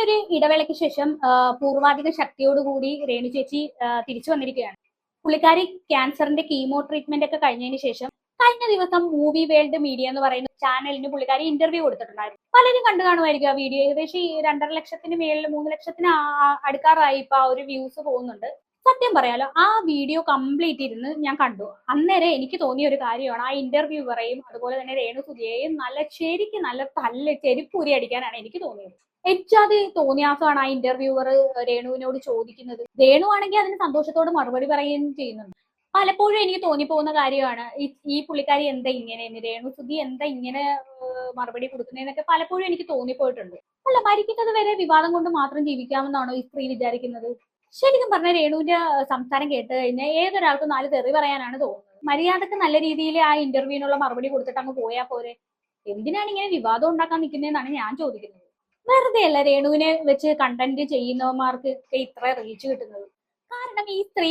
ഒരു ഇടവേളയ്ക്ക് ശേഷം പൂർവാധിക ശക്തിയോടുകൂടി രേണു ചേച്ചി തിരിച്ചു വന്നിരിക്കുകയാണ്. പുള്ളിക്കാരി ക്യാൻസറിന്റെ കീമോ ട്രീറ്റ്മെന്റ് ഒക്കെ കഴിഞ്ഞതിന് ശേഷം കഴിഞ്ഞ ദിവസം മൂവി വേൾഡ് മീഡിയ എന്ന് പറയുന്ന ചാനലിന് പുള്ളിക്കാരി ഇന്റർവ്യൂ കൊടുത്തിട്ടുണ്ടായിരുന്നു. പലരും കണ്ടു കാണുമായിരിക്കും ആ വീഡിയോ. ഏകദേശം 2.5 ലക്ഷത്തിന് മേളിൽ 3 ലക്ഷത്തിന് അടുക്കാറായി ഇപ്പൊ ആ ഒരു വ്യൂസ് പോകുന്നുണ്ട്. സത്യം പറയാലോ, ആ വീഡിയോ കംപ്ലീറ്റ് ഇരുന്ന് ഞാൻ കണ്ടു. അന്നേരം എനിക്ക് തോന്നിയ ഒരു കാര്യമാണ്, ആ ഇന്റർവ്യൂവറേയും അതുപോലെ തന്നെ രേണു സുധിയെയും ശരിക്കും നല്ല ചെരുപ്പൂരി അടിക്കാനാണ് എനിക്ക് തോന്നിയത്. എച്ചാതി തോന്നിയാസമാണ് ആ ഇന്റർവ്യൂവർ രേണുവിനോട് ചോദിക്കുന്നത്. രേണു ആണെങ്കിൽ അതിന് സന്തോഷത്തോട് മറുപടി പറയുകയും ചെയ്യുന്നുണ്ട്. പലപ്പോഴും എനിക്ക് തോന്നിപ്പോകുന്ന കാര്യമാണ് ഈ പുള്ളിക്കാരി എന്താ ഇങ്ങനെ, രേണു സുധി എന്താ ഇങ്ങനെ മറുപടി കൊടുക്കുന്നതെന്നൊക്കെ പലപ്പോഴും എനിക്ക് തോന്നിപ്പോയിട്ടുണ്ട്. അല്ല, മരിക്കുന്നത് വരെ വിവാദം കൊണ്ട് മാത്രം ജീവിക്കാമെന്നാണോ ഈ സ്ത്രീ വിചാരിക്കുന്നത്? ശരിക്കും പറഞ്ഞ രേണുവിന്റെ സംസാരം കേട്ട് കഴിഞ്ഞാൽ ഏതൊരാൾക്കും 4 തെറി പറയാനാണ് തോന്നുന്നത്. മര്യാദക്ക് നല്ല രീതിയിൽ ആ ഇന്റർവ്യൂവിനുള്ള മറുപടി കൊടുത്തിട്ട് അങ്ങ് പോയാൽ പോരെ. എന്തിനാണ് ഇങ്ങനെ വിവാദം ഉണ്ടാക്കാൻ നിൽക്കുന്നതെന്നാണ് ഞാൻ ചോദിക്കുന്നത്. വെറുതെ അല്ല രേണുവിനെ വെച്ച് കണ്ടന്റ് ചെയ്യുന്നവന്മാർക്ക് ഇത്ര റീച്ച് കിട്ടുന്നത്. കാരണം ഈ സ്ത്രീ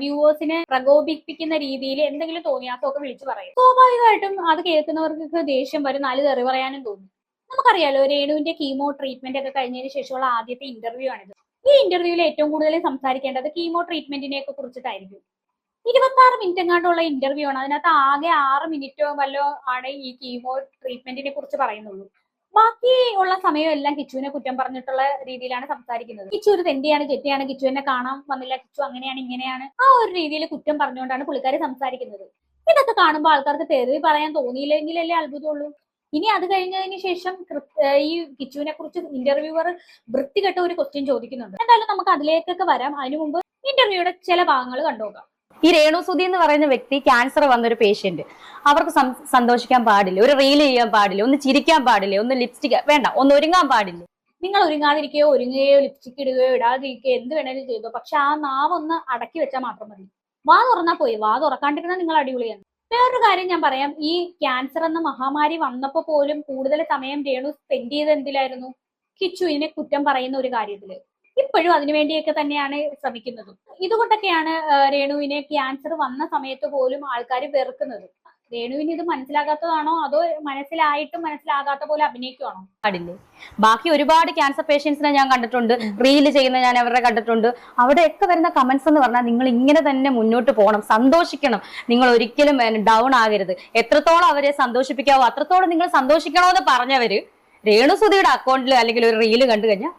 വ്യൂവേഴ്സിനെ പ്രകോപിപ്പിക്കുന്ന രീതിയിൽ എന്തെങ്കിലും തോന്നിയാസമൊക്കെ വിളിച്ചു പറയും. സ്വാഭാവികമായിട്ടും അത് കേൾക്കുന്നവർക്ക് ദേഷ്യം വരും, 4 തെറി പറയാനും തോന്നും. നമുക്കറിയാലോ, രേണുവിന്റെ കീമോ ട്രീറ്റ്മെന്റ് ഒക്കെ കഴിഞ്ഞതിന് ശേഷമുള്ള ആദ്യത്തെ ഇന്റർവ്യൂ ആണിത്. ഈ ഇന്റർവ്യൂവിൽ ഏറ്റവും കൂടുതൽ സംസാരിക്കേണ്ടത് കീമോ ട്രീറ്റ്മെന്റിനെ ഒക്കെ കുറിച്ചിട്ടായിരിക്കും. 26 മിനിറ്റ് എങ്ങാണ്ടുള്ള ഇന്റർവ്യൂ ആണ്. അതിനകത്ത് ആകെ 6 മിനിറ്റോ വല്ലോ ആണ് ഈ കീമോ ട്രീറ്റ്മെന്റിനെ കുറിച്ച് പറയുന്നുള്ളൂ. ബാക്കി ഉള്ള സമയം എല്ലാം കിച്ചുവിനെ കുറ്റം പറഞ്ഞിട്ടുള്ള രീതിയിലാണ് സംസാരിക്കുന്നത്. കിച്ചു ഒരു തെണ്ടിയാണ്, ചെറ്റിയാണ്, കിച്ചു എന്നെ കാണാൻ വന്നില്ല, കിച്ചു അങ്ങനെയാണ് ഇങ്ങനെയാണ്, ആ ഒരു രീതിയിൽ കുറ്റം പറഞ്ഞുകൊണ്ടാണ് പുള്ളിക്കാരി സംസാരിക്കുന്നത്. ഇതൊക്കെ കാണുമ്പോൾ ആൾക്കാർക്ക് തെറി പറയാൻ തോന്നിയില്ലെങ്കിലല്ലേ അത്ഭുതമുള്ളൂ. ഇനി അത് കഴിഞ്ഞതിന് ശേഷം ഈ കിച്ചുവിനെ കുറിച്ച് ഇന്റർവ്യൂവർ വൃത്തികെട്ട ഒരു ക്വസ്റ്റ്യൻ ചോദിക്കുന്നുണ്ട്. എന്തായാലും നമുക്ക് അതിലേക്കൊക്കെ വരാം. അതിനു മുമ്പ് ഇന്റർവ്യൂയുടെ ചില ഭാഗങ്ങൾ കണ്ടുനോക്കാം. ഈ രേണു സുധി എന്ന് പറയുന്ന വ്യക്തി ക്യാൻസർ വന്നൊരു പേഷ്യന്റ്, അവർക്ക് സന്തോഷിക്കാൻ പാടില്ല, ഒരു റീൽ ചെയ്യാൻ പാടില്ല, ഒന്ന് ചിരിക്കാൻ പാടില്ല, ഒന്ന് ലിപ്സ്റ്റിക് വേണ്ട, ഒന്ന് ഒരുങ്ങാൻ പാടില്ല. നിങ്ങൾ ഒരുങ്ങാതിരിക്കുകയോ ഒരുങ്ങുകയോ ലിപ്സ്റ്റിക് ഇടുകയോ ഇടാതിരിക്കുകയോ എന്ത് വേണേലും ചെയ്തോ, പക്ഷെ ആ നാവൊന്ന് അടക്കി വെച്ചാൽ മാത്രം മതി. വാ തുറന്നാ പോയി, വാ തുറക്കാണ്ടിരുന്നാൽ നിങ്ങൾ അടിപൊളിയാണ്. വേറൊരു കാര്യം ഞാൻ പറയാം, ഈ ക്യാൻസർ എന്ന മഹാമാരി വന്നപ്പോ പോലും കൂടുതൽ സമയം രേണു സ്പെൻഡ് ചെയ്ത് എന്തിലായിരുന്നു? കിച്ചുവിനെ കുറ്റം പറയുന്ന ഒരു കാര്യത്തില്. ഇപ്പോഴും അതിനുവേണ്ടിയൊക്കെ തന്നെയാണ് ശ്രമിക്കുന്നത്. ഇതുകൊണ്ടൊക്കെയാണ് രേണുവിനെ ക്യാൻസർ വന്ന സമയത്ത് പോലും ആൾക്കാർ വെറുക്കുന്നത്. രേണുവിന് ഇത് മനസ്സിലാകാത്തതാണോ അതോ മനസ്സിലായിട്ടും മനസ്സിലാകാത്ത പോലെ അഭിനയിക്കുവാണോ? പാടില്ലേ. ബാക്കി ഒരുപാട് ക്യാൻസർ പേഷ്യൻസിനെ ഞാൻ കണ്ടിട്ടുണ്ട്, റീല് ചെയ്യുന്ന ഞാൻ അവരുടെ കണ്ടിട്ടുണ്ട്. അവിടെയൊക്കെ വരുന്ന കമന്റ്സ് എന്ന് പറഞ്ഞാൽ നിങ്ങൾ ഇങ്ങനെ തന്നെ മുന്നോട്ട് പോകണം, സന്തോഷിക്കണം, നിങ്ങൾ ഒരിക്കലും ഡൗൺ ആകരുത്, എത്രത്തോളം അവരെ സന്തോഷിപ്പിക്കാവോ അത്രത്തോളം നിങ്ങൾ സന്തോഷിക്കണോന്ന് പറഞ്ഞവര് രേണുസുധിയുടെ അക്കൗണ്ടിൽ അല്ലെങ്കിൽ ഒരു റീല് കണ്ടു കഴിഞ്ഞാൽ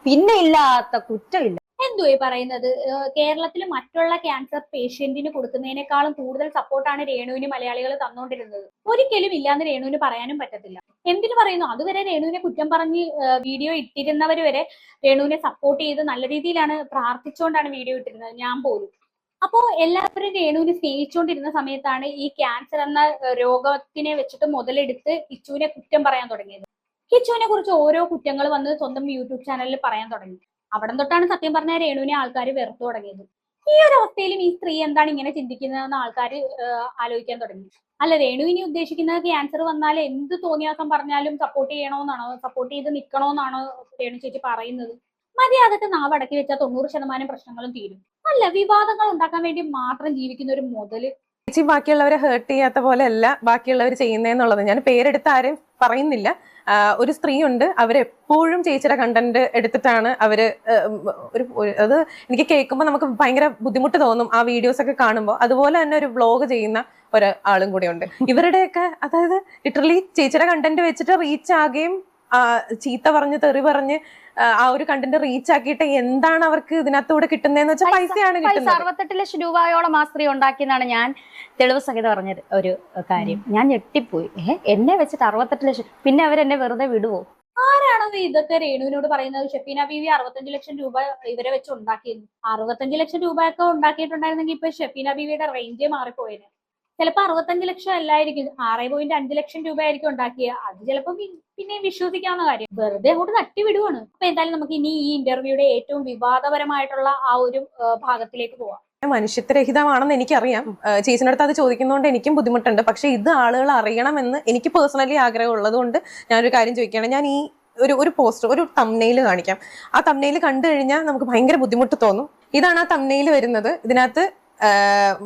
പിന്നെ ഇല്ലാത്ത കുറ്റമില്ല. എന്തുവാ പറയുന്നത്? കേരളത്തിൽ മറ്റുള്ള ക്യാൻസർ പേഷ്യന്റിന് കൊടുക്കുന്നതിനേക്കാളും കൂടുതൽ സപ്പോർട്ടാണ് രേണുവിന് മലയാളികൾ തന്നുകൊണ്ടിരുന്നത്. ഒരിക്കലും ഇല്ലാന്ന് രേണുവിന് പറയാനും പറ്റത്തില്ല. എന്തിനു പറയുന്നു? അതുവരെ രേണുവിനെ കുറ്റം പറഞ്ഞ് വീഡിയോ ഇട്ടിരുന്നവർ വരെ രേണുവിനെ സപ്പോർട്ട് ചെയ്ത് നല്ല രീതിയിലാണ് പ്രാർത്ഥിച്ചുകൊണ്ടാണ് വീഡിയോ ഇട്ടിരുന്നത്, ഞാൻ പോലും. അപ്പോ എല്ലാവരും രേണുവിനെ സ്നേഹിച്ചുകൊണ്ടിരുന്ന സമയത്താണ് ഈ ക്യാൻസർ എന്ന രോഗത്തിനെ വെച്ചിട്ട് മുതലെടുത്ത് കിച്ചുവിനെ കുറ്റം പറയാൻ തുടങ്ങിയത്. കിച്ചുവിനെ കുറിച്ച് ഓരോ കുറ്റങ്ങൾ വന്ന് സ്വന്തം യൂട്യൂബ് ചാനലിൽ പറയാൻ തുടങ്ങി. അവിടെ തൊട്ടാണ് സത്യം പറഞ്ഞ രേണുവിനെ ആൾക്കാർ വെറുത്തു തുടങ്ങിയത്. ഈ ഒരു അവസ്ഥയിലും ഈ സ്ത്രീ എന്താണ് ഇങ്ങനെ ചിന്തിക്കുന്നതെന്ന് ആൾക്കാർ ആലോചിക്കാൻ തുടങ്ങി. അല്ല, രേണുവിനെ ഉദ്ദേശിക്കുന്നത് ക്യാൻസർ വന്നാൽ എന്ത് തോന്നിയാസം പറഞ്ഞാലും സപ്പോർട്ട് ചെയ്യണമെന്നാണോ, സപ്പോർട്ട് ചെയ്ത് നിൽക്കണമെന്നാണോ രേണു ചേച്ചി പറയുന്നത്? മര്യാദക്ക് നാവ് അടക്കി വെച്ചാൽ 90% പ്രശ്നങ്ങളും തീരും. അല്ല, വിവാദങ്ങൾ ഉണ്ടാക്കാൻ വേണ്ടി മാത്രം ജീവിക്കുന്ന ഒരു മുതല്. ചേച്ചി ബാക്കിയുള്ളവരെ ഹേർട്ട് ചെയ്യാത്ത പോലെ അല്ല ബാക്കിയുള്ളവർ ചെയ്യുന്നതെന്നുള്ളത്. ഞാൻ പേരെടുത്ത് ആരെയും പറയുന്നില്ല. ഒരു സ്ത്രീ ഉണ്ട്, അവരെപ്പോഴും ചേച്ചിയുടെ കണ്ടന്റ് എടുത്തിട്ടാണ് അവര് അത് എനിക്ക് കേൾക്കുമ്പോൾ നമുക്ക് ഭയങ്കര ബുദ്ധിമുട്ട് തോന്നും ആ വീഡിയോസ് ഒക്കെ കാണുമ്പോൾ. അതുപോലെ തന്നെ ഒരു വ്ളോഗ് ചെയ്യുന്ന ഒരാളും കൂടെ ഉണ്ട്. ഇവരുടെയൊക്കെ അതായത് ലിറ്ററലി ചേച്ചിയുടെ കണ്ടന്റ് വെച്ചിട്ട് റീച്ച് ആകുകയും ചീത്ത പറഞ്ഞ് തെറി പറഞ്ഞ് ആ ഒരു കണ്ടന്റ് റീച്ച് ആക്കിയിട്ട് എന്താണ് അവർക്ക് ഇതിനകത്തൂടെ കിട്ടുന്നതെന്ന് വെച്ചാൽ പൈസയാണ് കിട്ടുന്നത്. 68 ലക്ഷം രൂപയോളം ആ സ്ത്രീ ഉണ്ടാക്കിയെന്നാണ് ഞാൻ തെളിവ് സഹിതം പറഞ്ഞ ഒരു കാര്യം. ഞാൻ ഞെട്ടിപ്പോയി. എന്നെ വെച്ചിട്ട് 68 ലക്ഷം, പിന്നെ അവരെന്നെ വെറുതെ വിടുവോ? ആരാണോ ഇതൊക്കെ രേണുവിനോട് പറയുന്നത്? ഷെഫീന ബീവി 65 ലക്ഷം രൂപ ഇവരെ വെച്ച് ഉണ്ടാക്കിയിരുന്നു. 65 ലക്ഷം രൂപയൊക്കെ ഉണ്ടാക്കിയിട്ടുണ്ടായിരുന്നെങ്കിൽ ഇപ്പൊ ഷെഫീന ബീവിയുടെ റേഞ്ച് മാറിപ്പോയേനെ. ചിലപ്പോ 65 ലക്ഷം അല്ലായിരിക്കും, 6.5 ലക്ഷം രൂപ ആയിരിക്കും ഉണ്ടാക്കിയ. അത് ചിലപ്പോ പിന്നെ വിശ്വസിക്കാവുന്ന കാര്യം. വെറുതെ അങ്ങോട്ട് തട്ടി വിടുവാണ്. അപ്പൊ എന്തായാലും നമുക്ക് ഇനി ഈ ഇന്റർവ്യൂയുടെ ഏറ്റവും വിവാദപരമായിട്ടുള്ള ആ ഒരു ഭാഗത്തിലേക്ക് പോവാം. മനുഷ്യത്വരഹിതമാണെന്ന് എനിക്കറിയാം. ചേച്ചിനടുത്ത് അത് ചോദിക്കുന്നതുകൊണ്ട് എനിക്കും ബുദ്ധിമുട്ടുണ്ട്. പക്ഷെ ഇത് ആളുകൾ അറിയണമെന്ന് എനിക്ക് പേഴ്സണലി ആഗ്രഹം ഉള്ളത് കൊണ്ട് ഞാനൊരു കാര്യം ചോദിക്കുകയാണ്. ഞാൻ ഈ ഒരു പോസ്റ്റർ, ഒരു തംബ്നെയിൽ കാണിക്കാം. ആ തംബ്നെയിൽ കണ്ടു കഴിഞ്ഞാൽ നമുക്ക് ഭയങ്കര ബുദ്ധിമുട്ട് തോന്നും. ഇതാണ് ആ തംബ്നെയിൽ വരുന്നത്. ഇതിനകത്ത്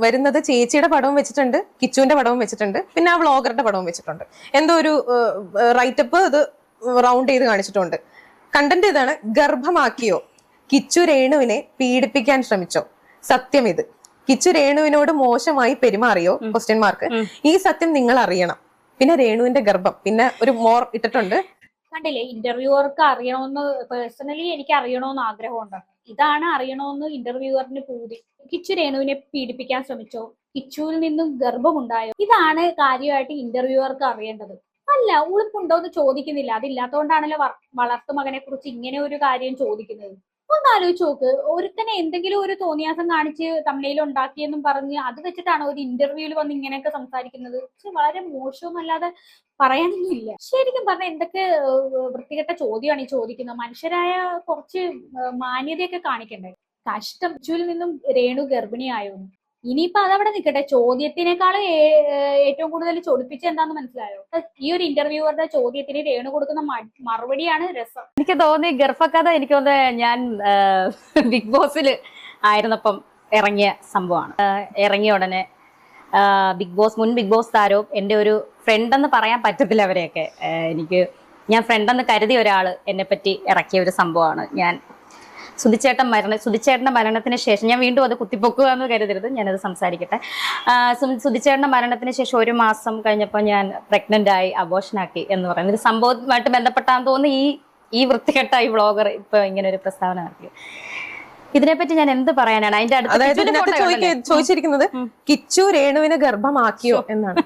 വരുന്നത് ചേച്ചിയുടെ പടവും വെച്ചിട്ടുണ്ട്, കിച്ചുവിന്റെ പടവും വെച്ചിട്ടുണ്ട്, പിന്നെ ആ വ്ളോഗറുടെ പടവും വെച്ചിട്ടുണ്ട്. എന്തോ ഒരു റൈറ്റപ്പ് ഇത് റൗണ്ട് ചെയ്ത് കാണിച്ചിട്ടുണ്ട്. കണ്ടന്റ് ഇതാണ്. ഗർഭമാക്കിയോ? കിച്ചു രേണുവിനെ പീഡിപ്പിക്കാൻ ശ്രമിച്ചോ? സത്യം ഇത്. കിച്ചു രേണുവിനോട് മോശമായി പെരുമാറിയോ? Question mark. ഈ സത്യം നിങ്ങൾ അറിയണം. പിന്നെ രേണുവിന്റെ ഗർഭം, പിന്നെ ഒരു മോർ ഇട്ടിട്ടുണ്ട്. കണ്ടില്ലേ, ഇന്റർവ്യൂവർക്ക് അറിയണമെന്ന് പേഴ്സണലി എനിക്ക് അറിയണമെന്ന് ആഗ്രഹമുണ്ട്. ഇതാണ് അറിയണമെന്ന് ഇന്റർവ്യൂവറിന് പൂതി. കിച്ചു രേണുവിനെ പീഡിപ്പിക്കാൻ ശ്രമിച്ചോ? കിച്ചുവിൽ നിന്നും ഗർഭമുണ്ടായോ? ഇതാണ് കാര്യമായിട്ട് ഇന്റർവ്യൂവർക്ക് അറിയേണ്ടത്. അല്ല, ഉളുപ്പുണ്ടോ എന്ന് ചോദിക്കുന്നില്ല. അതില്ലാത്തതുകൊണ്ടാണല്ലോ വളർത്തുമകനെ കുറിച്ച് ഇങ്ങനെ ഒരു കാര്യം ചോദിക്കുന്നത്. ഒന്ന് ആലോചിച്ച് നോക്ക്, ഒരുത്തനെ എന്തെങ്കിലും ഒരു തോന്നിയാസം കാണിച്ച് തമിഴിൽ ഉണ്ടാക്കിയെന്നും പറഞ്ഞ് അത് വെച്ചിട്ടാണ് ഒരു ഇന്റർവ്യൂവിൽ വന്ന് ഇങ്ങനെയൊക്കെ സംസാരിക്കുന്നത്. പക്ഷെ വളരെ മോശവുമല്ലാതെ പറയാനൊന്നും ഇല്ല. ശരിക്കും പറഞ്ഞാൽ എന്തൊക്കെ വൃത്തികെട്ട ചോദ്യമാണ് ഈ ചോദിക്കുന്നത്. മനുഷ്യരായ കുറച്ച് മാന്യതയൊക്കെ കാണിക്കണ്ടേ? കഷ്ടം. കിച്ചുവിൽ നിന്നും രേണു ഗർഭിണിയായോ? ഇനിയിപ്പോ അതവിടെ നിൽക്കട്ടെ, ചോദ്യത്തിനേക്കാളും ഏറ്റവും കൂടുതൽ ചൊടിപ്പിച്ച എന്താന്ന് മനസ്സിലായോ? ഈ ഒരു ഇന്റർവ്യൂവറുടെ ചോദ്യത്തിന് രേണു കൊടുക്കുന്ന മറുപടിയാണ് രസം. എനിക്ക് തോന്നി ഗർഭക്കഥ എനിക്ക് തോന്നുന്നത് ഞാൻ ബിഗ് ബോസിൽ ആയിരുന്നപ്പം ഇറങ്ങിയ സംഭവമാണ്. ഇറങ്ങിയ ഉടനെ മുൻ ബിഗ് ബോസ് താരവും എൻ്റെ ഒരു ഫ്രണ്ടെന്ന് പറയാൻ പറ്റത്തില്ല അവരെയൊക്കെ. ഞാൻ ഫ്രണ്ടെന്ന് കരുതിയ ഒരാള് എന്നെ പറ്റി ഇറക്കിയ ഒരു സംഭവമാണ്. ഞാൻ സുധിച്ചേട്ടന്റെ മരണത്തിന് ശേഷം, ഞാൻ വീണ്ടും അത് കുത്തിപ്പൊക്കുക എന്ന് കരുതരുത്, ഞാനത് സംസാരിക്കട്ടെ. സുധിച്ചേട്ടന്റെ മരണത്തിന് ശേഷം 1 മാസം കഴിഞ്ഞപ്പോൾ ഞാൻ പ്രഗ്നന്റ് ആയി, അബോർഷനാക്കി എന്ന് പറയുന്ന ഒരു സംഭവമായിട്ട് ബന്ധപ്പെട്ടാന്ന് തോന്നുന്നു ഈ വൃത്തികെട്ട ഈ വ്ളോഗർ ഇപ്പൊ ഇങ്ങനെ ഒരു പ്രസ്താവന നടത്തി. ഇതിനെപ്പറ്റി ഞാൻ എന്ത് പറയാനാണ്? അതിന്റെ അടുത്ത് ചോദിച്ചിരിക്കുന്നത് കിച്ചു രേണുവിനെ ഗർഭമാക്കിയോ എന്നാണ്.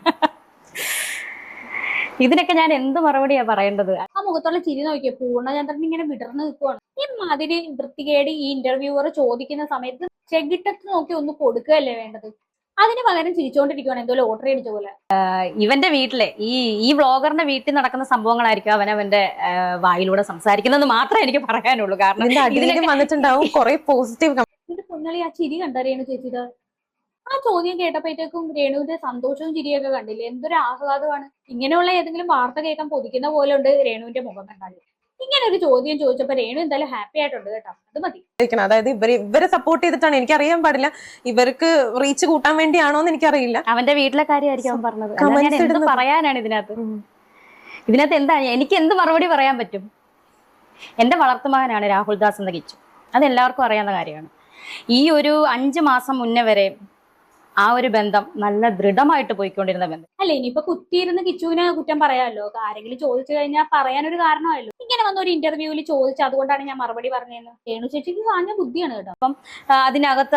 ഇതിനൊക്കെ ഞാൻ എന്ത് മറുപടിയാ പറയേണ്ടത്? ആ മുഖത്തുള്ള ചിരി നോക്കിയോ, പൂർണ്ണചന്ദ്രൻ ഇങ്ങനെ വിടർന്ന് നിൽക്കുവാണ്. ഈ മാതിരി വൃത്തികേട് ഈ ഇന്റർവ്യൂവർ ചോദിക്കുന്ന സമയത്ത് ചെകിട്ടത്ത് നോക്കി ഒന്ന് കൊടുക്കുകയല്ലേ വേണ്ടത്? അതിന് പകരം ചിരിച്ചോണ്ടിരിക്കുവാണ്, എന്തോ ലോട്ടറി അടിച്ച പോലെ. ഇവന്റെ വീട്ടിലെ ഈ വ്ളോഗറിന്റെ വീട്ടിൽ നടക്കുന്ന സംഭവങ്ങളായിരിക്കും അവന്റെ വായിലൂടെ സംസാരിക്കുന്നത് മാത്രമേ എനിക്ക് പറയാനുള്ളൂ. കാരണം വന്നിട്ടുണ്ടാവും കുറെ പോസിറ്റീവ്. ഇത് പൊന്നളി ആ ചിരി കണ്ടറിയാണ് ചേച്ചിത്. ആ ചോദ്യം കേട്ടപ്പോഴത്തേക്കും രേണുവിന്റെ സന്തോഷവും ചിരിയൊക്കെ കണ്ടില്ലേ? എന്തൊരു ആഹ്ലാദമാണ്. ഇങ്ങനെയുള്ള ഏതെങ്കിലും വാർത്ത കേൾക്കാൻ പൊതിക്കുന്ന പോലെ ഉണ്ട് രേണുവിന്റെ മുഖം കണ്ടാല്. ഇങ്ങനെ ഒരു ചോദ്യം ചോദിച്ചപ്പോ രേണു എന്തായാലും ഹാപ്പി ആയിട്ടുണ്ട് കേട്ടോ, അത് മതി. അതായത് ഇവരെ സപ്പോർട്ട് ചെയ്തിട്ടാണ്. എനിക്കറിയാൻ പാടില്ല ഇവർക്ക് റീച്ച് കൂട്ടാൻ വേണ്ടിയാണോ എന്ന് എനിക്കറിയില്ല. അവന്റെ വീട്ടിലെ കാര്യമായിരിക്കും അവൻ പറഞ്ഞത്. എന്ത് പറയാനാണ് ഇതിനകത്ത് എന്താണ്? എനിക്ക് എന്ത് മറുപടി പറയാൻ പറ്റും? എന്റെ വളർത്തുമകനാണ് രാഹുൽ ദാസ് എന്ന കിച്ചു, അതെല്ലാവർക്കും അറിയാവുന്ന കാര്യമാണ്. ഈ ഒരു 5 മാസം മുന്നേ വരെ ആ ഒരു ബന്ധം നല്ല ദൃഢമായിട്ട് പോയിക്കൊണ്ടിരുന്ന ബന്ധം. അല്ല, ഇനിയിപ്പോ കുത്തിയിരുന്ന് കിച്ചുവിനെ കുറ്റം പറയാമല്ലോ. ആരെങ്കിലും ചോദിച്ചു കഴിഞ്ഞാൽ പറയാനൊരു കാരണമല്ലോ. ഇങ്ങനെ വന്ന ഒരു ഇന്റർവ്യൂവിൽ ചോദിച്ചു, അതുകൊണ്ടാണ് ഞാൻ മറുപടി പറഞ്ഞതെന്ന്. രേണു ചേച്ചിക്ക് കാഞ്ഞ ബുദ്ധിയാണ് കേട്ടോ. അപ്പം അതിനകത്ത്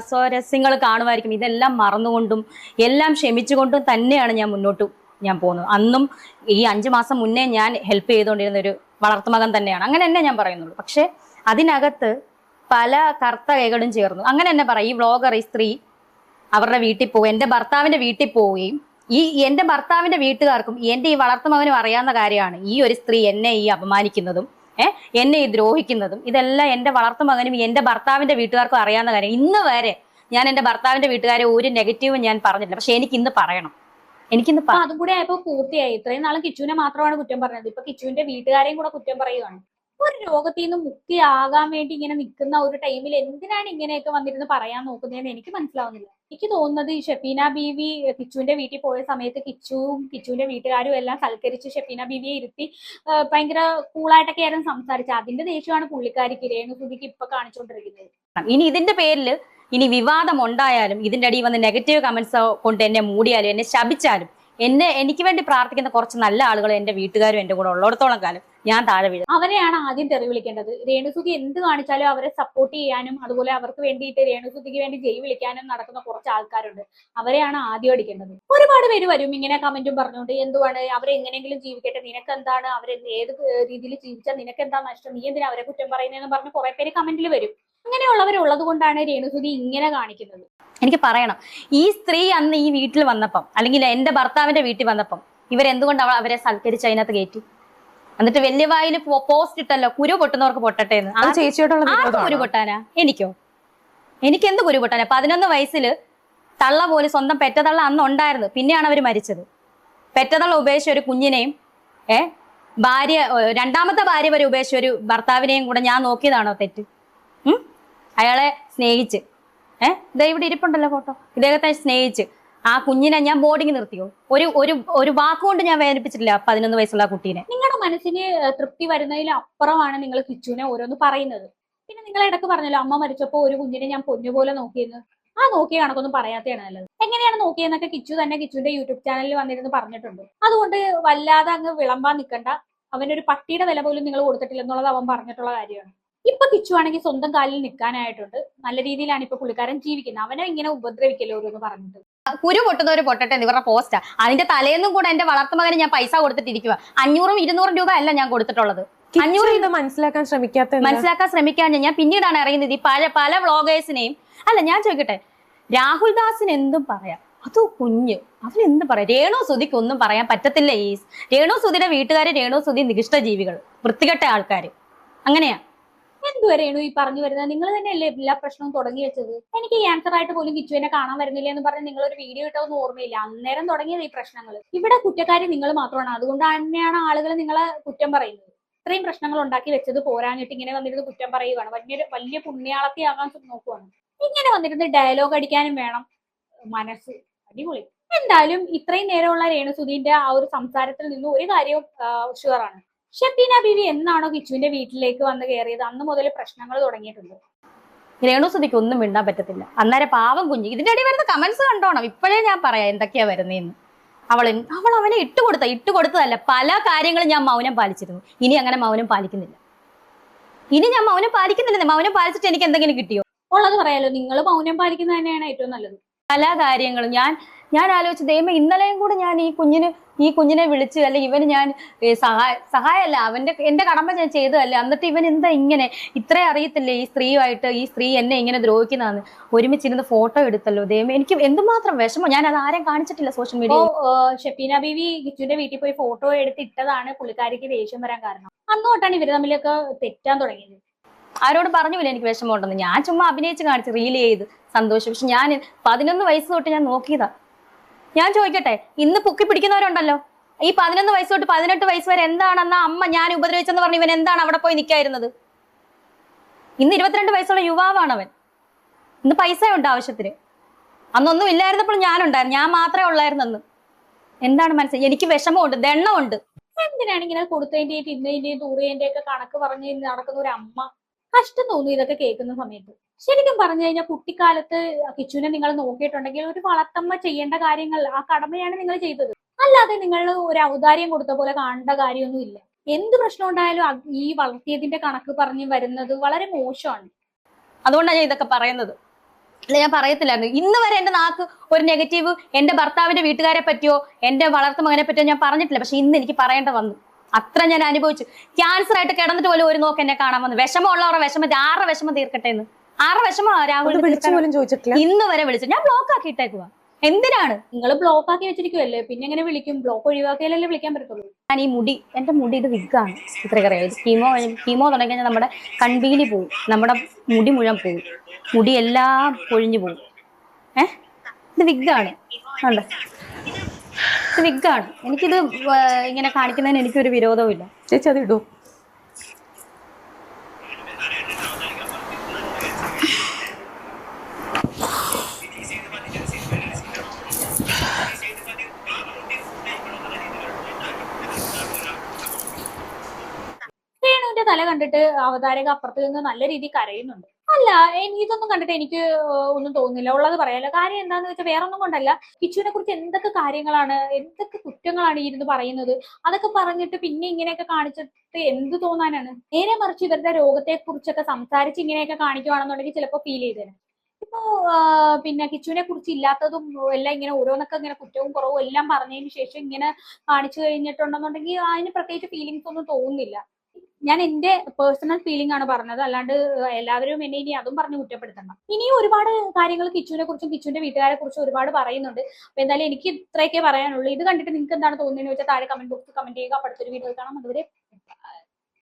അസ്വാരസ്യങ്ങൾ കാണുമായിരിക്കും. ഇതെല്ലാം മറന്നുകൊണ്ടും എല്ലാം ക്ഷമിച്ചുകൊണ്ടും തന്നെയാണ് ഞാൻ പോകുന്നത്. അന്നും ഈ 5 മാസം മുന്നേ ഞാൻ ഹെൽപ്പ് ചെയ്തുകൊണ്ടിരുന്ന ഒരു വളർത്തുമകൻ തന്നെയാണ്. അങ്ങനെ തന്നെ ഞാൻ പറയുന്നുള്ളൂ. പക്ഷെ അതിനകത്ത് പല കറുത്ത കൈകളും ചേർന്നു. അങ്ങനെ തന്നെ പറയാം. ഈ വ്ളോഗർ, ഈ സ്ത്രീ അവരുടെ വീട്ടിൽ പോവുക, എൻ്റെ ഭർത്താവിന്റെ വീട്ടിൽ പോവുകയും എൻ്റെ ഭർത്താവിന്റെ വീട്ടുകാർക്കും എൻ്റെ ഈ വളർത്തുമകനും അറിയാവുന്ന കാര്യമാണ് ഈ ഒരു സ്ത്രീ എന്നെ അപമാനിക്കുന്നതും എന്നെ ദ്രോഹിക്കുന്നതും. ഇതെല്ലാം എൻ്റെ വളർത്തുമകനും എൻ്റെ ഭർത്താവിന്റെ വീട്ടുകാർക്കും അറിയാവുന്ന കാര്യം. ഇന്ന് വരെ ഞാൻ എൻ്റെ ഭർത്താവിന്റെ വീട്ടുകാരെ ഒരു നെഗറ്റീവും ഞാൻ പറഞ്ഞിട്ടില്ല. പക്ഷെ എനിക്കിന്ന് പറയണം. അതും കൂടെ ആയപ്പോ പൂർത്തിയായി. ഇത്രയും നാളും കിച്ചുവിനെ മാത്രമാണ് കുറ്റം പറഞ്ഞത്. ഇപ്പൊ കിച്ചുവിന്റെ വീട്ടുകാരെയും കൂടെ കുറ്റം പറയുകയാണ്. ഒരു രോഗത്തിൽ നിന്ന് മുക്തിയാകാൻ വേണ്ടി ഇങ്ങനെ നിൽക്കുന്ന ഒരു ടൈമിൽ എന്തിനാണ് ഇങ്ങനെയൊക്കെ വന്നിരുന്ന് പറയാൻ നോക്കുന്നതെന്ന് എനിക്ക് മനസ്സിലാവുന്നില്ല. എനിക്ക് തോന്നുന്നത് ഈ ഷെഫീന ബീവി കിച്ചുവിന്റെ വീട്ടിൽ പോയ സമയത്ത് കിച്ചുവിന്റെ വീട്ടുകാരും എല്ലാം സൽക്കരിച്ച് ഷെഫീന ബീവിയെ ഇരുത്തി ഭയങ്കര കൂളായിട്ടൊക്കെ ആയിരുന്നു സംസാരിച്ചത്. അതിന്റെ ദേഷ്യമാണ് പുള്ളിക്കാരിക്ക്, രേണുസുതിക്ക് ഇപ്പൊ കാണിച്ചുകൊണ്ടിരിക്കുന്നത്. ഇനി ഇതിന്റെ പേരിൽ ഇനി വിവാദം ഉണ്ടായാലും, ഇതിന്റെ അടിയിൽ വന്ന് നെഗറ്റീവ് കമന്റ്സ് കൊണ്ട് എന്നെ മൂടിയാലും, എന്നെ ശപിച്ചാലും, എനിക്ക് വേണ്ടി പ്രാർത്ഥിക്കുന്ന കുറച്ച് നല്ല ആളുകൾ എൻ്റെ വീട്ടുകാരും എൻ്റെ കൂടെ ഉള്ളിടത്തോളം കാലം ഞാൻ താഴെ വീഴും. അവരെയാണ് ആദ്യം തെറി വിളിക്കേണ്ടത്. രേണുസുതി എന്ത് കാണിച്ചാലും അവരെ സപ്പോർട്ട് ചെയ്യാനും അതുപോലെ അവർക്ക് വേണ്ടിയിട്ട് രേണുസുതിക്ക് വേണ്ടി ജയ് വിളിക്കാനും നടക്കുന്ന കുറച്ച് ആൾക്കാരുണ്ട്. അവരെയാണ് ആദ്യം അടിക്കേണ്ടത്. ഒരുപാട് പേര് വരും ഇങ്ങനെ കമന്റും പറഞ്ഞുകൊണ്ട്, എന്തുവാണ് അവരെങ്ങനെയെങ്കിലും ജീവിക്കട്ടെ, നിനക്കെന്താണ്, അവരെ ഏത് രീതിയിൽ ജീവിച്ചാൽ നിനക്കെന്താ നഷ്ടം, നീ എന്തിനാ അവരെ കുറ്റം പറയുന്നതെന്ന് പറഞ്ഞ് കുറെ പേര് കമന്റിൽ വരും. അങ്ങനെയുള്ളവരുള്ളത് കൊണ്ടാണ് രേണുസുതി ഇങ്ങനെ കാണിക്കുന്നത്. എനിക്ക് പറയണം, ഈ സ്ത്രീ അന്ന് ഈ വീട്ടിൽ വന്നപ്പം, അല്ലെങ്കിൽ എൻ്റെ ഭർത്താവിന്റെ വീട്ടിൽ വന്നപ്പം ഇവരെന്തുകൊണ്ട് അവരെ സൽക്കരിച്ച് അതിനകത്ത് കയറ്റി? എന്നിട്ട് വലിയ വായിൽ പോസ്റ്റ് ഇട്ടല്ലോ, കുരു പൊട്ടുന്നവർക്ക് പൊട്ടട്ടെ എന്ന്. കുരു പൊട്ടാനാ? എനിക്കെന്ത് കുരു പൊട്ടാനാ? 11 വയസ്സിൽ തള്ള പോലെ സ്വന്തം പെറ്റതള്ള അന്ന് ഉണ്ടായിരുന്നു. പിന്നെയാണ് അവർ മരിച്ചത്. പെറ്റതള്ള ഉപേക്ഷിച്ച ഒരു കുഞ്ഞിനെയും രണ്ടാമത്തെ ഭാര്യ വരെ ഉപേക്ഷിച്ച ഒരു ഭർത്താവിനെയും കൂടെ ഞാൻ നോക്കിയതാണോ തെറ്റ്? അയാളെ സ്നേഹിച്ച് ഇവിടെ ഇരിപ്പുണ്ടല്ലോ ഫോട്ടോ, ഇദ്ദേഹത്തെ സ്നേഹിച്ച് ആ കുഞ്ഞിനെ ഞാൻ ബോർഡിങ് നിർത്തിയോ? ഒരു വാക്കുകൊണ്ട് ഞാൻ വേദനിപ്പിച്ചിട്ടില്ല 11 വയസ്സുള്ള ആ കുട്ടീനെ. നിങ്ങളുടെ മനസ്സിന് തൃപ്തി വരുന്നതിൽ അപ്പുറമാണ് നിങ്ങൾ കിച്ചുവിനെ ഓരോന്ന് പറയുന്നത്. പിന്നെ നിങ്ങൾ ഇടക്ക് പറഞ്ഞല്ലോ അമ്മ മരിച്ചപ്പോ ഒരു കുഞ്ഞിനെ ഞാൻ പൊന്നുപോലെ നോക്കിയെന്ന്. ആ നോക്കിയ കണക്കൊന്നും പറയാത്തതാണ് നല്ലത്. എങ്ങനെയാണ് നോക്കിയെന്നൊക്കെ കിച്ചു തന്നെ കിച്ചുവിന്റെ യൂട്യൂബ് ചാനലിൽ വന്നിരുന്ന് പറഞ്ഞിട്ടുണ്ട്. അതുകൊണ്ട് വല്ലാതെ അങ്ങ് വിളമ്പാൻ നിൽക്കണ്ട. അവനൊരു പട്ടിയുടെ വില പോലും നിങ്ങൾ കൊടുത്തിട്ടില്ല എന്നുള്ളത് അവൻ പറഞ്ഞിട്ടുള്ള കാര്യമാണ്. ഇപ്പൊ കിച്ചു ആണെങ്കിൽ സ്വന്തം കാലിൽ നിൽക്കാനായിട്ടുണ്ട്. നല്ല രീതിയിലാണ് ഇപ്പൊ പുള്ളിക്കാരൻ ജീവിക്കുന്നത്. അവനെ ഇങ്ങനെ ഉപദ്രവിക്കല്ലോ ഓരോന്ന് പറഞ്ഞിട്ട്. കുരു പൊട്ടുന്നവര് പൊട്ടട്ടെ ഇവരുടെ പോസ്റ്റാ. അതിന്റെ തലേന്നും കൂടെ എന്റെ വളർത്തുമകന് ഞാൻ പൈസ കൊടുത്തിട്ടിരിക്കുക. 500-200 രൂപ അല്ല ഞാൻ കൊടുത്തിട്ടുള്ളത്. 500 മനസ്സിലാക്കാൻ ശ്രമിക്കാൻ ഞാൻ പിന്നീടാണ് അറിയുന്നത്. ഈ പല വ്ളോഗേഴ്സിനെയും അല്ല ഞാൻ ചോദിക്കട്ടെ, രാഹുൽ ദാസിന് എന്തും പറയാം, അത് കുഞ്ഞ് അവനെന്തും പറയാം. രേണു സുധിക്ക് ഒന്നും പറയാൻ പറ്റത്തില്ല. ഈ രേണു സുധിയുടെ വീട്ടുകാര് രേണു സുധി നികൃഷ്ട ജീവികൾ, വൃത്തികെട്ട ആൾക്കാര്, അങ്ങനെയാ. എന്തുവരെയാണ് ഈ പറഞ്ഞു വരുന്നത്? നിങ്ങൾ തന്നെയല്ലേ എല്ലാ പ്രശ്നവും തുടങ്ങി വെച്ചത്. എനിക്ക് ക്യാൻസർ ആയിട്ട് പോലും കിച്ചുവിനെ കാണാൻ വരുന്നില്ല എന്ന് പറഞ്ഞ് നിങ്ങൾ ഒരു വീഡിയോ ഇട്ടൊന്നും ഓർമ്മയില്ല. അന്നേരം തുടങ്ങിയത് ഈ പ്രശ്നങ്ങൾ. ഇവിടെ കുറ്റക്കാരി നിങ്ങൾ മാത്രമാണ്. അതുകൊണ്ട് തന്നെയാണ് ആളുകൾ നിങ്ങളെ കുറ്റം പറയുന്നത്. ഇത്രയും പ്രശ്നങ്ങൾ ഉണ്ടാക്കി വെച്ചത് പോരാഞ്ഞിട്ട് ഇങ്ങനെ വന്നിരുന്ന് കുറ്റം പറയുകയാണ്. വലിയ പുണ്യാളത്തിയാകാൻ നോക്കുവാണ്. ഇങ്ങനെ വന്നിരുന്ന് ഡയലോഗ് അടിക്കാനും വേണം മനസ്സ്. അടിപൊളി. എന്തായാലും ഇത്രയും നേരമുള്ള രേണുസുധീന്റെ ആ ഒരു സംസാരത്തിൽ നിന്നും ഒരു കാര്യവും ഷുവറാണ്. ഷെഫീന ബീവി എന്നാണോ കിച്ചുവിന്റെ വീട്ടിലേക്ക് വന്ന് കയറിയത് അന്ന് മുതൽ പ്രശ്നങ്ങൾ തുടങ്ങിയിട്ടുണ്ട്. രേണുസുധിക്ക് ഒന്നും മിണ്ടാൻ പറ്റത്തില്ല. അന്നേരം പാവം കുഞ്ഞ്. ഇതിന്റെ ഇടയിൽ വരുന്ന കമന്റ്സ് കണ്ടോണം. ഇപ്പോഴേ ഞാൻ പറയാം എന്തൊക്കെയാ വരുന്നതെന്ന്. അവൾ അവനെ ഇട്ടുകൊടുത്തതല്ല, പല കാര്യങ്ങളും ഞാൻ മൗനം പാലിച്ചിരുന്നു. ഇനി അങ്ങനെ മൗനം പാലിക്കുന്നില്ല. മൗനം പാലിച്ചിട്ട് എനിക്ക് എന്തെങ്കിലും കിട്ടിയോ? ഉള്ളത് പറയാലോ, നിങ്ങൾ മൗനം പാലിക്കുന്നത് തന്നെയാണ് ഏറ്റവും നല്ലത്. പല കാര്യങ്ങളും ഞാൻ ആലോചിച്ച് ദൈവം ഇന്നലെയും കൂടെ ഞാൻ ഈ കുഞ്ഞിനെ വിളിച്ച് അല്ലെ ഇവന് ഞാൻ സഹായമല്ല എന്റെ കടമ ഞാൻ ചെയ്തതല്ലേ. എന്നിട്ട് ഇവൻ എന്താ ഇങ്ങനെ ഇത്ര അറിയത്തില്ലേ ഈ സ്ത്രീ എന്നെ ഇങ്ങനെ ദ്രോഹിക്കുന്നതാണ്. ഒരുമിച്ചിരുന്ന് ഫോട്ടോ എടുത്തല്ലോ ദൈവം. എനിക്ക് എന്തുമാത്രം വിഷമം. ഞാൻ അത് ആരും കാണിച്ചിട്ടില്ല സോഷ്യൽ മീഡിയ. ഷെഫീന ബീവി കിച്ചുവിന്റെ വീട്ടിൽ പോയി ഫോട്ടോ എടുത്തിട്ടതാണ് പുള്ളിക്കാരിക്ക് ദേഷ്യം വരാൻ കാരണം. അന്ന് തൊട്ടാണ് ഇവര് തമ്മിലൊക്കെ തെറ്റാൻ തുടങ്ങിയത്. ആരോട് പറഞ്ഞില്ല എനിക്ക് വിഷമമുണ്ടെന്ന്. ഞാൻ ചുമ്മാ അഭിനയിച്ച് കാണിച്ച് റീൽ ചെയ്ത് സന്തോഷം. പക്ഷെ ഞാൻ 11 വയസ്സ് തൊട്ട് ഞാൻ നോക്കിയതാ. ഞാൻ ചോദിക്കട്ടെ, ഇന്ന് പൊക്കി പിടിക്കുന്നവരുണ്ടല്ലോ, ഈ 11 വയസ്സ് തൊട്ട് 18 വയസ്സ് വരെ എന്താണെന്നാ അമ്മ ഞാൻ ഉപദ്രവിച്ചെന്ന് പറഞ്ഞ് ഇവൻ എന്താണ് അവിടെ പോയി നിൽക്കായിരുന്നത്? ഇന്ന് 22 വയസ്സുള്ള യുവാവാണ് അവൻ. ഇന്ന് പൈസ ഉണ്ട് ആവശ്യത്തിന്. അന്നൊന്നും ഇല്ലായിരുന്നപ്പോൾ ഞാനുണ്ടായിരുന്നു. ഞാൻ മാത്രമേ ഉള്ളായിരുന്നെന്ന്. എന്താണ് മനസ്സിലായി? എനിക്ക് വിഷമമുണ്ട്, ദണ്ണമുണ്ട്. എന്തിനാണ് ഇങ്ങനെ കൊടുത്തതിന്റെയും തിന്നതിന്റെയും തൂറിയതിന്റെ ഒക്കെ കണക്ക് പറഞ്ഞ് നടക്കുന്ന ഒരു അമ്മ? കഷ്ടം തോന്നുന്നു ഇതൊക്കെ കേൾക്കുന്ന സമയത്ത്. ശരിക്കും പറഞ്ഞു കഴിഞ്ഞാൽ കുട്ടിക്കാലത്ത് കിച്ചുവിനെ നിങ്ങൾ നോക്കിയിട്ടുണ്ടെങ്കിൽ ഒരു വളർത്തമ്മ ചെയ്യേണ്ട കാര്യങ്ങൾ ആ കടമയാണ് നിങ്ങൾ ചെയ്തത്. അല്ലാതെ നിങ്ങൾ ഒരു ഔദാര്യം കൊടുത്ത പോലെ കാണേണ്ട കാര്യമൊന്നും ഇല്ല. എന്ത് പ്രശ്നം ഉണ്ടായാലും ഈ വളർത്തിയതിന്റെ കണക്ക് പറഞ്ഞു വരുന്നത് വളരെ മോശമാണ്. അതുകൊണ്ടാണ് ഞാൻ ഇതൊക്കെ പറയുന്നത്. അല്ല ഞാൻ പറയത്തില്ലായിരുന്നു. ഇന്ന് വരെ എന്റെ നാക്ക് ഒരു നെഗറ്റീവ് എന്റെ ഭർത്താവിന്റെ വീട്ടുകാരെ പറ്റിയോ എന്റെ വളർത്തു മകനെ പറ്റിയോ ഞാൻ പറഞ്ഞിട്ടില്ല. പക്ഷെ ഇന്ന് എനിക്ക് പറയേണ്ട വന്നു. അത്ര ഞാൻ അനുഭവിച്ചു. ക്യാൻസർ ആയിട്ട് കിടന്നിട്ട് പോലും ഒരു നോക്ക് എന്നെ കാണാൻ വന്നു. വിഷമമുള്ളവരുടെ വിഷമം 6 വിഷമം തീർക്കട്ടെ എന്ന്. 6 വിഷമം രാഹുൽ ഇന്ന് വരെ വിളിച്ചു. ഞാൻ ബ്ലോക്ക് ആക്കിയിട്ടേക്കുവാ. എന്തിനാണ്? നിങ്ങൾ ബ്ലോക്ക് ആക്കി വെച്ചിരിക്കുവല്ലേ, പിന്നെ എങ്ങനെ വിളിക്കും? ബ്ലോക്ക് ഒഴിവാക്കിയാലല്ലേ വിളിക്കാൻ പറ്റത്തുള്ളൂ. ഞാൻ ഈ എന്റെ മുടി ഇത് വിഗാണ്. ഇത്രക്കറിയാം. കീമോ തുടങ്ങി കഴിഞ്ഞാൽ നമ്മുടെ കൺപീലി പോവും, നമ്മുടെ മുടി മുഴുവൻ പോവും, മുടി എല്ലാം പൊഴിഞ്ഞു പോവും. ഇത് വിഗാണ്. ഉണ്ട്, ഇത് വിഗാണ്. എനിക്കിത് ഇങ്ങനെ കാണിക്കുന്നതിന് എനിക്കൊരു വിരോധവും ഇല്ല. ചേച്ചി അത് ഇടൂ. രേണുവിന്റെ തല കണ്ടിട്ട് അവതാരക അപ്പുറത്ത് നിന്ന് നല്ല രീതിയിൽ കരയുന്നുണ്ട്. അല്ല, ഇതൊന്നും കണ്ടിട്ട് എനിക്ക് ഒന്നും തോന്നുന്നില്ല. ഉള്ളത് പറയാലോ. കാര്യം എന്താന്ന് വെച്ചാൽ വേറെ ഒന്നും കൊണ്ടല്ല, കിച്ചുവിനെ കുറിച്ച് എന്തൊക്കെ കാര്യങ്ങളാണ്, എന്തൊക്കെ കുറ്റങ്ങളാണ് ഇരുന്ന് പറയുന്നത്. അതൊക്കെ പറഞ്ഞിട്ട് പിന്നെ ഇങ്ങനെയൊക്കെ കാണിച്ചിട്ട് എന്ത് തോന്നാനാണ്? നേരെ മറിച്ച് ഇവരുടെ രോഗത്തെ കുറിച്ചൊക്കെ സംസാരിച്ച് ഇങ്ങനെയൊക്കെ കാണിക്കുവാണെന്നുണ്ടെങ്കിൽ ചിലപ്പോൾ ഫീൽ ചെയ്തേനെ. ഇപ്പോ പിന്നെ കിച്ചുവിനെ കുറിച്ച് ഇല്ലാത്തതും എല്ലാം ഇങ്ങനെ ഓരോന്നൊക്കെ ഇങ്ങനെ കുറ്റവും കുറവും എല്ലാം പറഞ്ഞതിന് ശേഷം ഇങ്ങനെ കാണിച്ചു കഴിഞ്ഞിട്ടുണ്ടെന്നുണ്ടെങ്കിൽ അതിന് പ്രത്യേകിച്ച് ഫീലിങ്സ് ഒന്നും തോന്നുന്നില്ല. ഞാൻ എന്റെ പേഴ്സണൽ ഫീലിംഗ് ആണ് പറഞ്ഞത്, അല്ലാണ്ട് എല്ലാവരും എന്നെ ഇനി അതും പറഞ്ഞ് കുറ്റപ്പെടുത്തണം. ഇനിയും ഒരുപാട് കാര്യങ്ങൾ കിച്ചുവിനെ കുറിച്ചും കിച്ചുവിന്റെ വീട്ടുകാരെ കുറിച്ചും ഒരുപാട് പറയുന്നുണ്ട്. അപ്പൊ എന്തായാലും എനിക്ക് ഇത്രയൊക്കെ പറയാനുള്ളൂ. ഇത് കണ്ടിട്ട് നിങ്ങൾക്ക് എന്താണ് തോന്നുന്നതെന്ന് വെച്ചാൽ താഴെ കമന്റ് ബോക്സിൽ കമന്റ് ചെയ്യുക. അടുത്തൊരു വീഡിയോ കാണാം. അതുവരെ